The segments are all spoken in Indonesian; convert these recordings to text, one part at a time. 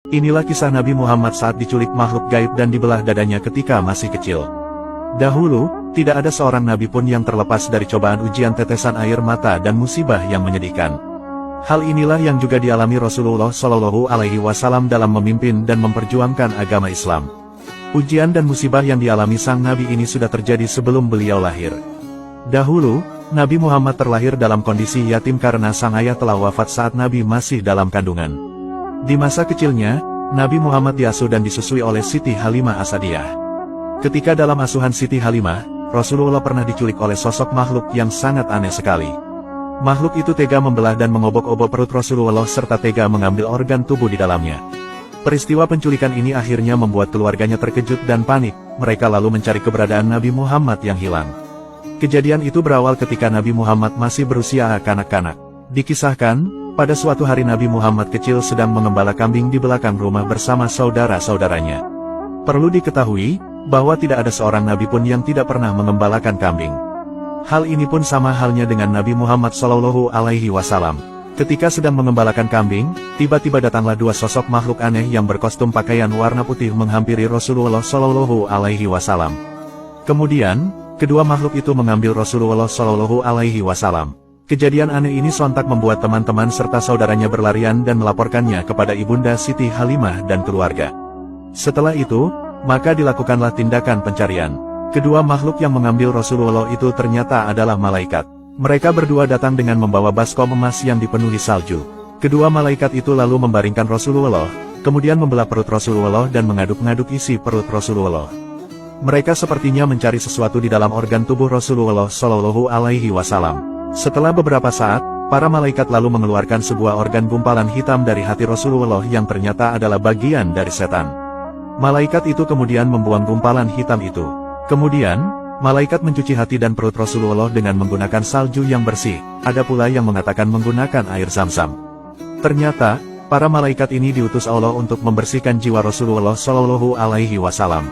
Inilah kisah Nabi Muhammad saat diculik makhluk gaib dan dibelah dadanya ketika masih kecil. Dahulu, tidak ada seorang nabi pun yang terlepas dari cobaan ujian tetesan air mata dan musibah yang menyedihkan. Hal inilah yang juga dialami Rasulullah Shallallahu Alaihi Wasallam dalam memimpin dan memperjuangkan agama Islam. Ujian dan musibah yang dialami sang nabi ini sudah terjadi sebelum beliau lahir. Dahulu, Nabi Muhammad terlahir dalam kondisi yatim karena sang ayah telah wafat saat Nabi masih dalam kandungan. Di masa kecilnya, Nabi Muhammad diasuh dan disusui oleh Siti Halimah As-Sa'diyah. Ketika dalam asuhan Siti Halimah, Rasulullah pernah diculik oleh sosok makhluk yang sangat aneh sekali. Makhluk itu tega membelah dan mengobok-obok perut Rasulullah serta tega mengambil organ tubuh di dalamnya. Peristiwa penculikan ini akhirnya membuat keluarganya terkejut dan panik, mereka lalu mencari keberadaan Nabi Muhammad yang hilang. Kejadian itu berawal ketika Nabi Muhammad masih berusia kanak-kanak. Dikisahkan, pada suatu hari Nabi Muhammad kecil sedang mengembala kambing di belakang rumah bersama saudara-saudaranya. Perlu diketahui, bahwa tidak ada seorang nabi pun yang tidak pernah mengembalakan kambing. Hal ini pun sama halnya dengan Nabi Muhammad Shallallahu Alaihi Wasallam. Ketika sedang mengembalakan kambing, tiba-tiba datanglah dua sosok makhluk aneh yang berkostum pakaian warna putih menghampiri Rasulullah Shallallahu Alaihi Wasallam. Kemudian, kedua makhluk itu mengambil Rasulullah Shallallahu Alaihi Wasallam. Kejadian aneh ini sontak membuat teman-teman serta saudaranya berlarian dan melaporkannya kepada Ibunda Siti Halimah dan keluarga. Setelah itu, maka dilakukanlah tindakan pencarian. Kedua makhluk yang mengambil Rasulullah itu ternyata adalah malaikat. Mereka berdua datang dengan membawa baskom emas yang dipenuhi salju. Kedua malaikat itu lalu membaringkan Rasulullah, kemudian membelah perut Rasulullah dan mengaduk-ngaduk isi perut Rasulullah. Mereka sepertinya mencari sesuatu di dalam organ tubuh Rasulullah Shallallahu Alaihi Wasallam. Setelah beberapa saat, para malaikat lalu mengeluarkan sebuah organ gumpalan hitam dari hati Rasulullah yang ternyata adalah bagian dari setan. Malaikat itu kemudian membuang gumpalan hitam itu. Kemudian, malaikat mencuci hati dan perut Rasulullah dengan menggunakan salju yang bersih. Ada pula yang mengatakan menggunakan air Zam-Zam. Ternyata, para malaikat ini diutus Allah untuk membersihkan jiwa Rasulullah Shallallahu Alaihi Wasallam.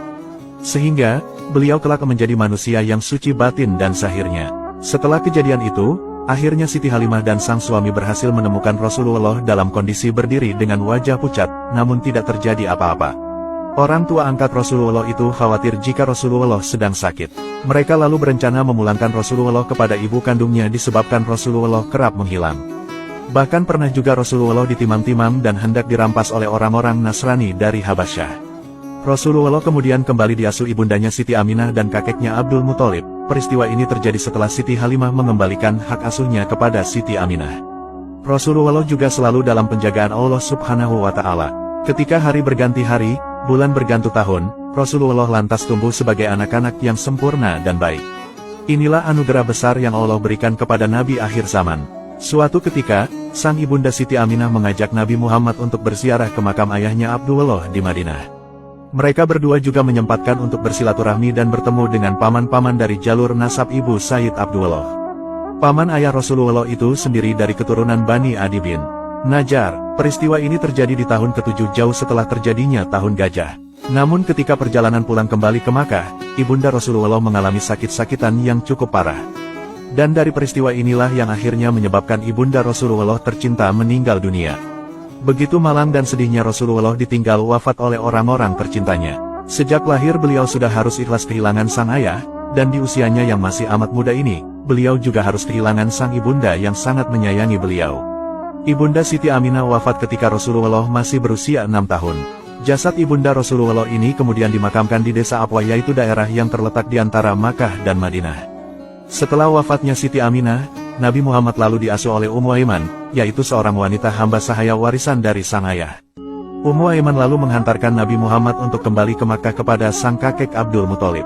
Sehingga, beliau kelak menjadi manusia yang suci batin dan zahirnya. Setelah kejadian itu, akhirnya Siti Halimah dan sang suami berhasil menemukan Rasulullah dalam kondisi berdiri dengan wajah pucat, namun tidak terjadi apa-apa. Orang tua angkat Rasulullah itu khawatir jika Rasulullah sedang sakit. Mereka lalu berencana memulangkan Rasulullah kepada ibu kandungnya disebabkan Rasulullah kerap menghilang. Bahkan pernah juga Rasulullah ditimam-timam dan hendak dirampas oleh orang-orang Nasrani dari Habasyah. Rasulullah kemudian kembali diasuh ibundanya Siti Aminah dan kakeknya Abdul Muthalib. Peristiwa ini terjadi setelah Siti Halimah mengembalikan hak asuhnya kepada Siti Aminah. Rasulullah juga selalu dalam penjagaan Allah Subhanahu wa Ta'ala. Ketika hari berganti hari, bulan berganti tahun, Rasulullah lantas tumbuh sebagai anak-anak yang sempurna dan baik. Inilah anugerah besar yang Allah berikan kepada Nabi akhir zaman. Suatu ketika, sang ibunda Siti Aminah mengajak Nabi Muhammad untuk berziarah ke makam ayahnya Abdullah di Madinah. Mereka berdua juga menyempatkan untuk bersilaturahmi dan bertemu dengan paman-paman dari jalur nasab ibu Sayyid Abdullah. Paman ayah Rasulullah itu sendiri dari keturunan Bani Adi bin Najjar. Peristiwa ini terjadi di tahun ke-7 jauh setelah terjadinya tahun gajah. Namun ketika perjalanan pulang kembali ke Makkah, ibunda Rasulullah mengalami sakit-sakitan yang cukup parah. Dan dari peristiwa inilah yang akhirnya menyebabkan ibunda Rasulullah tercinta meninggal dunia. Begitu malang dan sedihnya Rasulullah ditinggal wafat oleh orang-orang tercintanya. Sejak lahir beliau sudah harus ikhlas kehilangan sang ayah, dan di usianya yang masih amat muda ini, beliau juga harus kehilangan sang ibunda yang sangat menyayangi beliau. Ibunda Siti Aminah wafat ketika Rasulullah masih berusia 6 tahun. Jasad ibunda Rasulullah ini kemudian dimakamkan di desa Abwa, yaitu daerah yang terletak di antara Makkah dan Madinah. Setelah wafatnya Siti Aminah, Nabi Muhammad lalu diasuh oleh Ummu Aiman, yaitu seorang wanita hamba sahaya warisan dari sang ayah. Ummu Aiman lalu menghantarkan Nabi Muhammad untuk kembali ke Makkah kepada sang kakek Abdul Muthalib.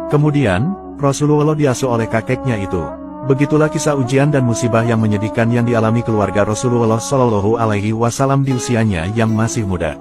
Kemudian, Rasulullah diasuh oleh kakeknya itu. Begitulah kisah ujian dan musibah yang menyedihkan yang dialami keluarga Rasulullah Shallallahu Alaihi Wasallam di usianya yang masih muda.